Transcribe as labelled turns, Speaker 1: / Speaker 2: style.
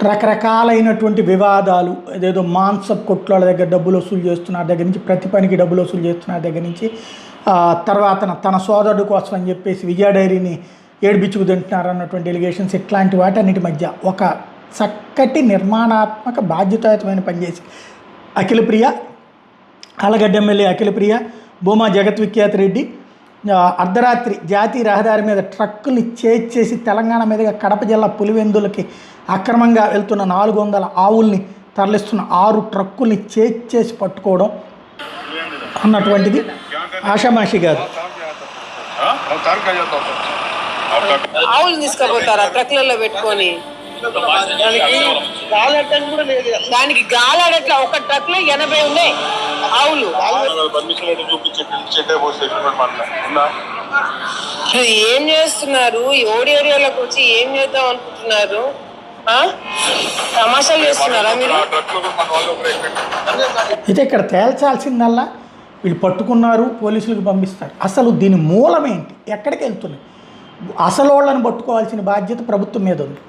Speaker 1: రకరకాలైనటువంటి వివాదాలు, ఏదేదో మాంసపు కొట్ల దగ్గర డబ్బులు వసూలు చేస్తున్నారు దగ్గర నుంచి, ప్రతి పనికి డబ్బులు వసూలు చేస్తున్నారు దగ్గర నుంచి, తర్వాత తన సోదరుడు కోసం అని చెప్పేసి విజయ డైరీని ఏడిపించుకు తింటున్నారు అన్నటువంటి ఎలిగేషన్స్, ఇట్లాంటి వాటన్నిటి మధ్య ఒక చక్కటి నిర్మాణాత్మక బాధ్యతాయుతమైన పనిచేసి అఖిలప్రియ, ఆలగడ్డ ఎమ్మెల్యే అఖిలప్రియ, భూమా జగత్విఖ్యాత్ రెడ్డి అర్ధరాత్రి జాతీయ రహదారి మీద ట్రక్కుల్ని చేసి తెలంగాణ మీదుగా కడప జిల్లా పులివెందులకి అక్రమంగా వెళ్తున్న 400 ఆవుల్ని తరలిస్తున్న 6 ట్రక్కుల్ని చేసి పట్టుకోవడం అన్నటువంటిది ఆషామాషి కాదు.
Speaker 2: ఆవులు తీసుకుపోతారా ట్రక్లలో పెట్టుకొని? దానికి గాలాడట్లా ఒక ట్రక్ లో 80 ఉన్నాయి ఆవులు. ఏం చేస్తున్నారు? ఓడి ఏరియాలోకి వచ్చి ఏం చేద్దాం అనుకుంటున్నారు? తమాషాలు చేస్తున్నారా మీరు?
Speaker 1: అయితే ఇక్కడ తేల్చాల్సిందల్లా వీళ్ళు పట్టుకున్నారు, పోలీసులకు పంపిస్తారు. అసలు దీని మూలమేంటి, ఎక్కడికి వెళ్తున్నాయి? అసలు వాళ్ళని పట్టుకోవాల్సిన బాధ్యత ప్రభుత్వం మీద ఉంది.